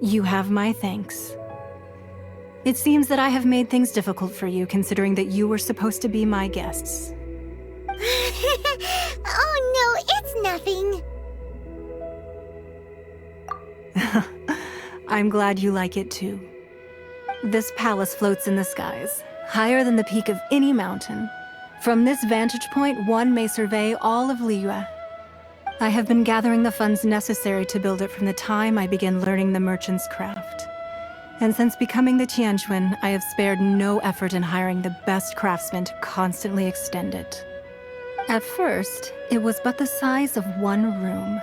You have my thanks. It seems that I have made things difficult for you, considering that you were supposed to be my guests. Oh no, it's nothing. I'm glad you like it too. This palace floats in the skies, higher than the peak of any mountain. From this vantage point, one may survey all of Liyue. I have been gathering the funds necessary to build it from the time I began learning the merchant's craft. And since becoming the Tianquan, I have spared no effort in hiring the best craftsmen to constantly extend it. At first, it was but the size of one room.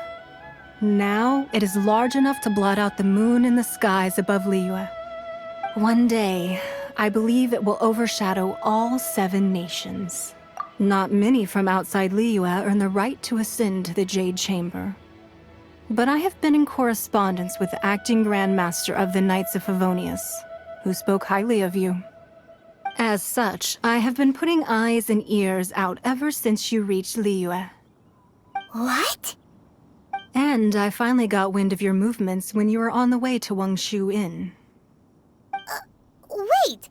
Now, it is large enough to blot out the moon in the skies above Liyue. One day, I believe it will overshadow all 7 nations. Not many from outside Liyue earn the right to ascend to the Jade Chamber. But I have been in correspondence with the acting Grand Master of the Knights of Favonius, who spoke highly of you. As such, I have been putting eyes and ears out ever since you reached Liyue. What? And I finally got wind of your movements when you were on the way to Wangshu Inn. Wait,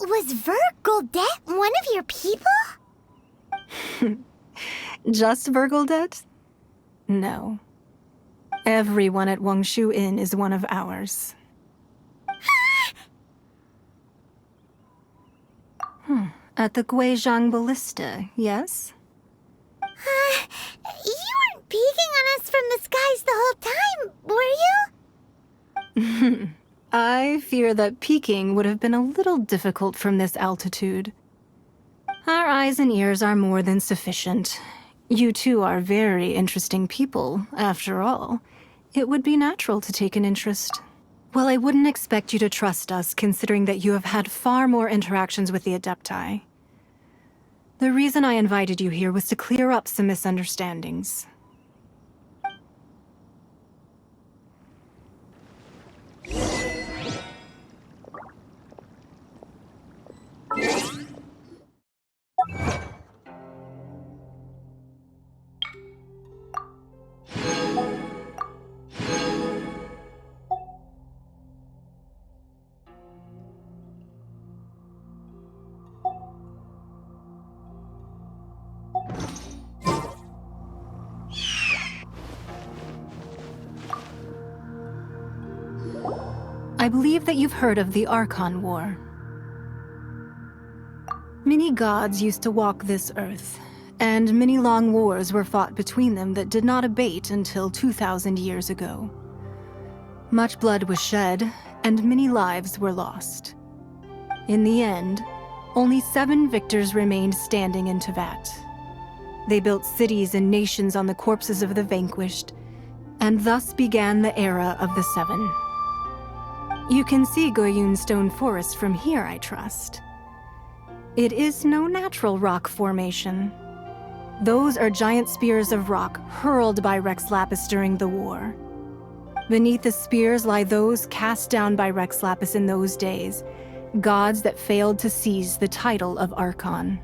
was Vergoldet one of your people? Just Vergoldet? No. Everyone at Wangshu Inn is one of ours. At the Guizhang Ballista, yes? You weren't peeking on us from the skies the whole time, were you? I fear that peeking would have been a little difficult from this altitude. Our eyes and ears are more than sufficient. You two are very interesting people, after all. It would be natural to take an interest. Well, I wouldn't expect you to trust us, considering that you have had far more interactions with the Adepti. The reason I invited you here was to clear up some misunderstandings. I believe that you've heard of the Archon War. Many gods used to walk this earth, and many long wars were fought between them that did not abate until 2,000 years ago. Much blood was shed, and many lives were lost. In the end, only 7 victors remained standing in Tevat. They built cities and nations on the corpses of the vanquished, and thus began the era of the 7. You can see Goyun Stone Forest from here, I trust. It is no natural rock formation. Those are giant spears of rock hurled by Rex Lapis during the war. Beneath the spears lie those cast down by Rex Lapis in those days, gods that failed to seize the title of Archon.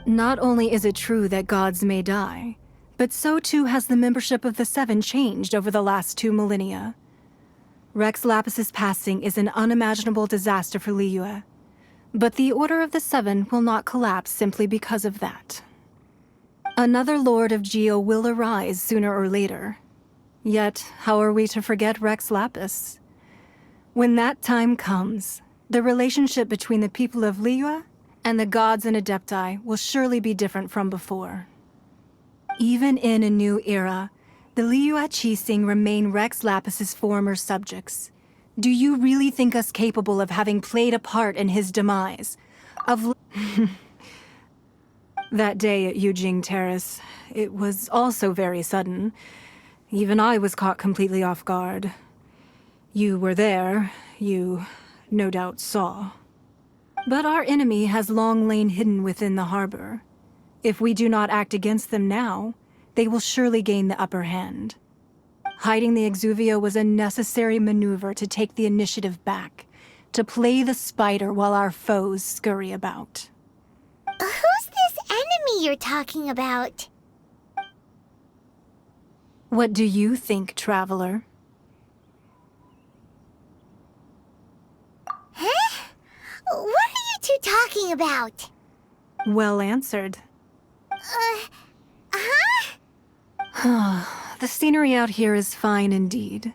Not only is it true that gods may die, but so too has the membership of the 7 changed over the last 2 millennia. Rex Lapis's passing is an unimaginable disaster for Liyue, but the Order of the 7 will not collapse simply because of that. Another Lord of Geo will arise sooner or later. Yet, how are we to forget Rex Lapis? When that time comes, the relationship between the people of Liyue and the gods and Adepti will surely be different from before. Even in a new era, the Liyue Qixing remain Rex Lapis's former subjects. Do you really think us capable of having played a part in his demise? That day at Yujing Terrace, it was also very sudden. Even I was caught completely off guard. You were there, you no doubt saw. But our enemy has long lain hidden within the harbor. If we do not act against them now, they will surely gain the upper hand. Hiding the Exuvio was a necessary maneuver to take the initiative back, to play the spider while our foes scurry about. Who's this enemy you're talking about? What do you think, Traveler? talking about? Well answered. Huh? The scenery out here is fine indeed,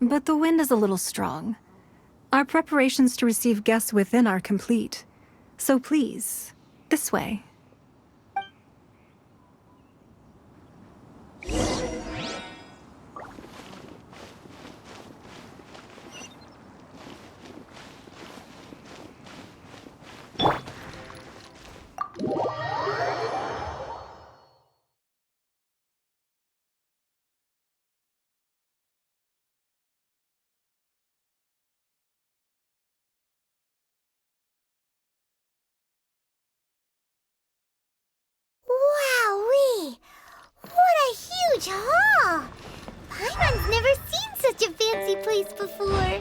but the wind is a little strong. Our preparations to receive guests within are complete. So please, this way. Wowee! What a huge hall! Paimon's never seen such a fancy place before.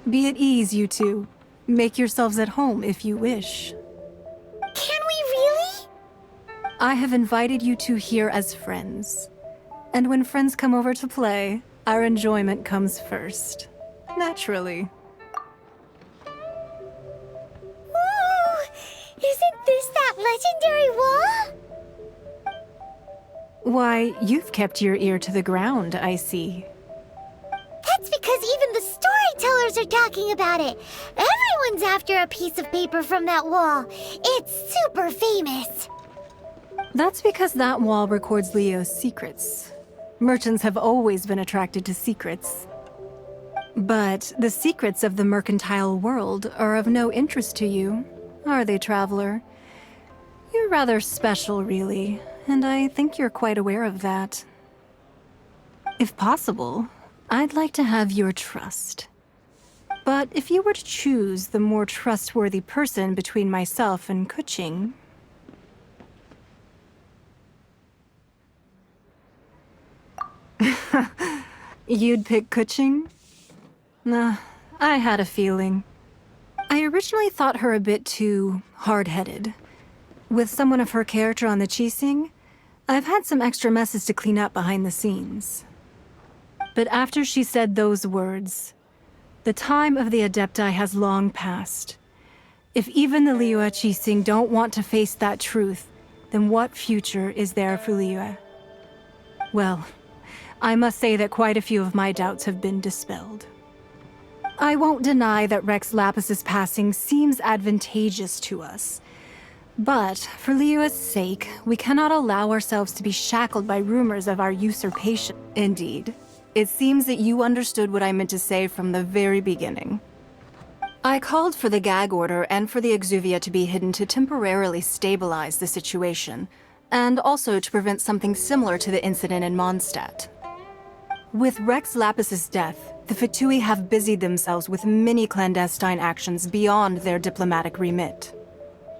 Be at ease, you two. Make yourselves at home if you wish. Can we really? I have invited you two here as friends. And when friends come over to play, our enjoyment comes first. Naturally. Ooh! Isn't this that legendary wall? Why, you've kept your ear to the ground, I see. That's because even the storytellers are talking about it. Everyone's after a piece of paper from that wall. It's super famous. That's because that wall records Leo's secrets. Merchants have always been attracted to secrets. But the secrets of the mercantile world are of no interest to you, are they, traveler? You're rather special, really, and I think you're quite aware of that. If possible, I'd like to have your trust. But if you were to choose the more trustworthy person between myself and Kuching... You'd pick Kuching? Nah, I had a feeling. I originally thought her a bit too hard-headed. With someone of her character on the Qixing, I've had some extra messes to clean up behind the scenes. But after she said those words, the time of the Adepti has long passed. If even the Liyue Qixing don't want to face that truth, then what future is there for Liyue? Well, I must say that quite a few of my doubts have been dispelled. I won't deny that Rex Lapis's passing seems advantageous to us. But for Liyue's sake, we cannot allow ourselves to be shackled by rumors of our usurpation. Indeed. It seems that you understood what I meant to say from the very beginning. I called for the gag order and for the Exuvia to be hidden to temporarily stabilize the situation, and also to prevent something similar to the incident in Mondstadt. With Rex Lapis's death, the Fatui have busied themselves with many clandestine actions beyond their diplomatic remit.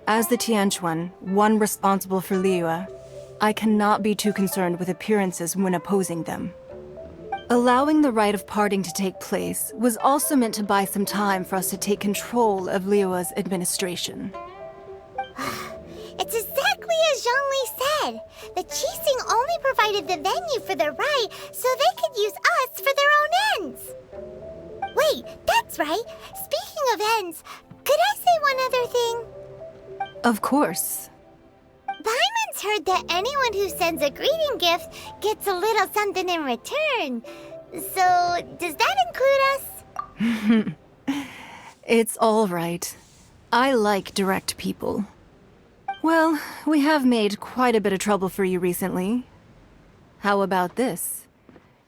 As the Tianquan, one responsible for Liyue, I cannot be too concerned with appearances when opposing them. Allowing the rite of parting to take place was also meant to buy some time for us to take control of Liyue's administration. It's exactly as Zhongli said. The Qixing only provided the venue for their rite so they could use us for their own ends. Wait, that's right. Speaking of ends, could I say one other thing? Of course. Paimon's heard that anyone who sends a greeting gift gets a little something in return. So, does that include us? It's all right. I like direct people. Well, we have made quite a bit of trouble for you recently. How about this?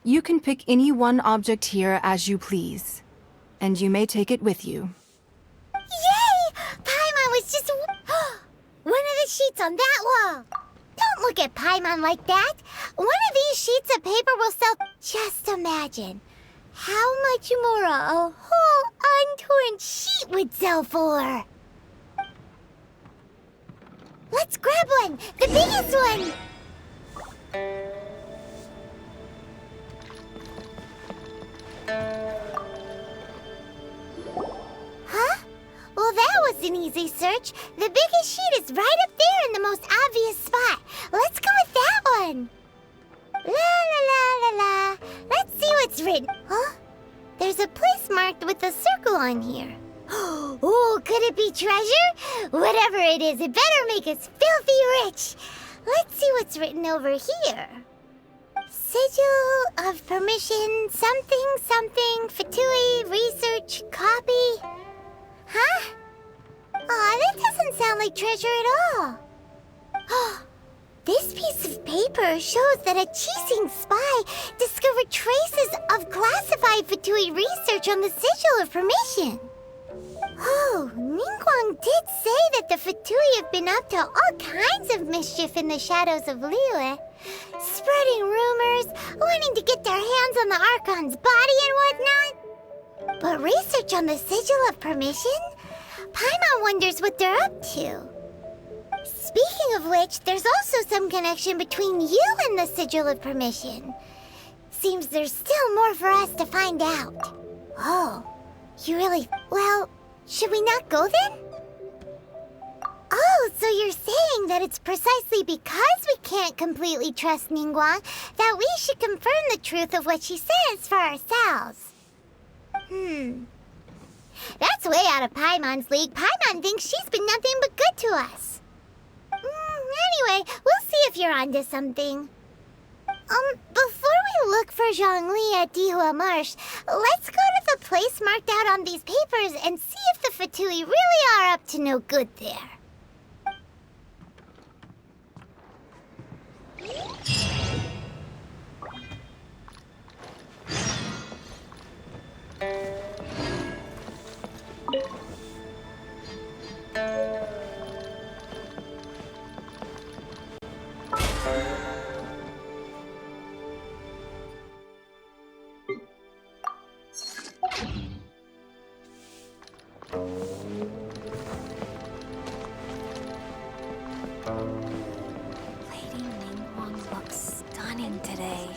You can pick any one object here as you please, and you may take it with you. Yay! Paimon was just... one of the sheets on that wall. Don't look at Paimon like that. One of these sheets of paper will sell... Just imagine how much more a whole untorn sheet would sell for. Let's grab one! The biggest one! Huh? Well, that was an easy search. The biggest sheet is right up there in the most obvious spot. Let's go with that one. La la la la la. Let's see what's written. Huh? There's a place marked with a circle on here. Oh, could it be treasure? Whatever it is, it better make us filthy rich. Let's see what's written over here. Sigil of permission, something, something, Fatui, research, copy. Huh? Aw, that doesn't sound like treasure at all. This piece of paper shows that a Qixing spy discovered traces of classified Fatui research on the Sigil of Permission. Oh, Ningguang did say that the Fatui have been up to all kinds of mischief in the shadows of Liyue, spreading rumors, wanting to get their hands on the Archon's body and whatnot. But research on the Sigil of Permission? Paimon wonders what they're up to. Speaking of which, there's also some connection between you and the Sigil of Permission. Seems there's still more for us to find out. Oh, you really... Well, should we not go then? Oh, so you're saying that it's precisely because we can't completely trust Ningguang that we should confirm the truth of what she says for ourselves. That's way out of Paimon's league. Paimon thinks she's been nothing but good to us. Anyway, we'll see if you're onto something. Before we look for Zhongli at Dihua Marsh, let's go to the place marked out on these papers and see if the Fatui really are up to no good there. Lady Ningguang looks stunning today.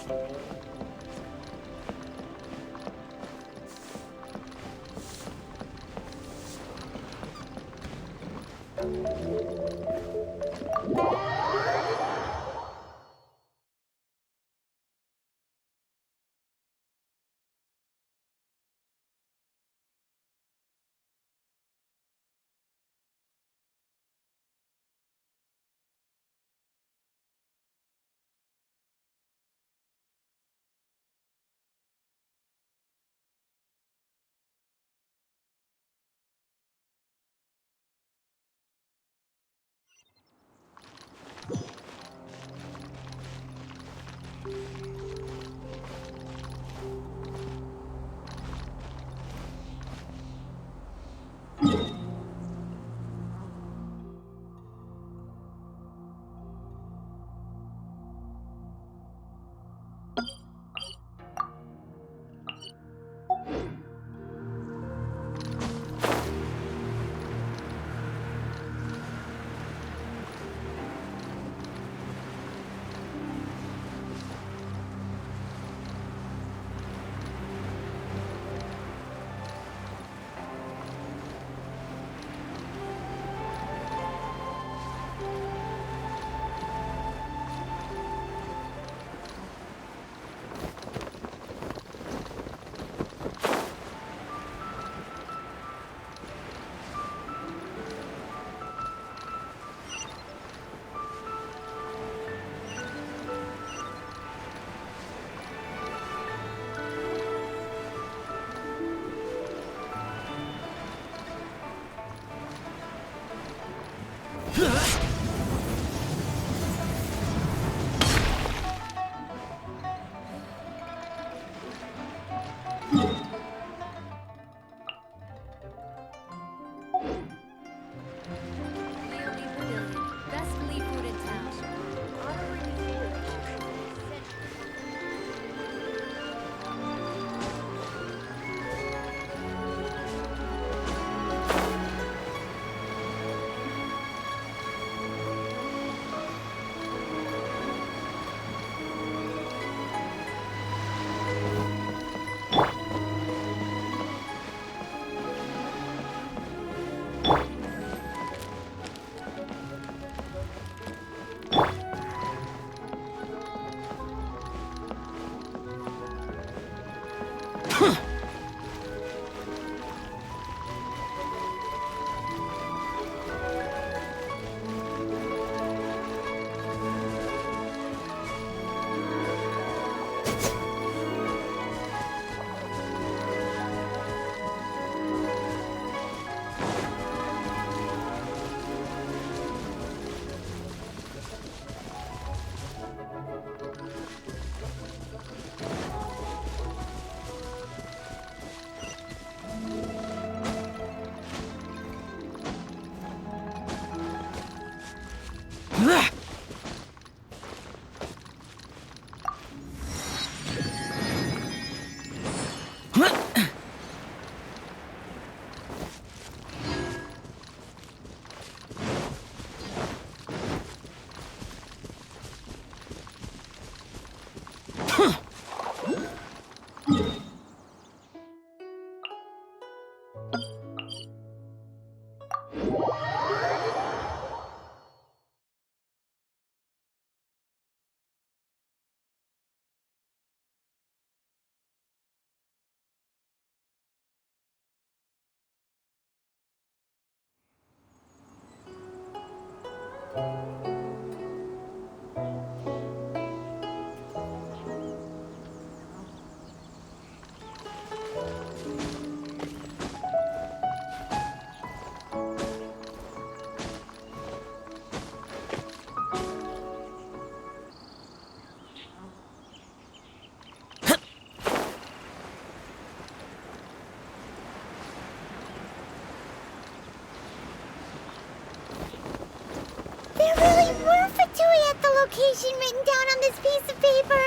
location written down on this piece of paper.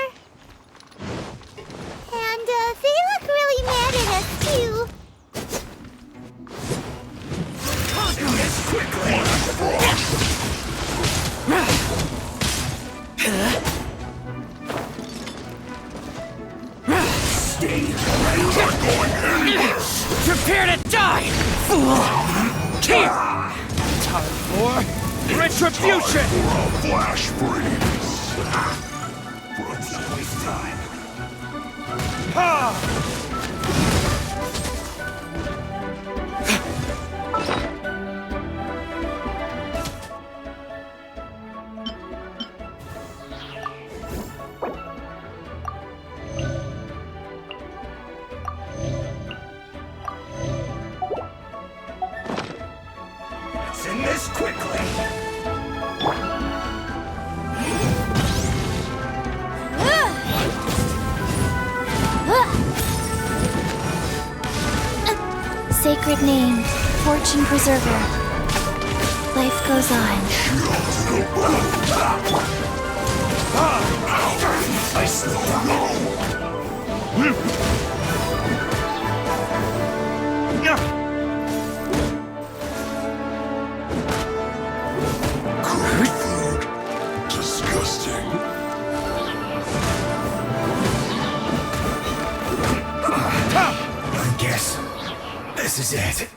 And they look really mad at us, too. Prepare to die, fool! Here! Time for retribution! Flash freeze! Waste time. Ha! In this quickly! Sacred name, fortune preserver. Life goes on. I still know! Great food. Disgusting. I guess this is it.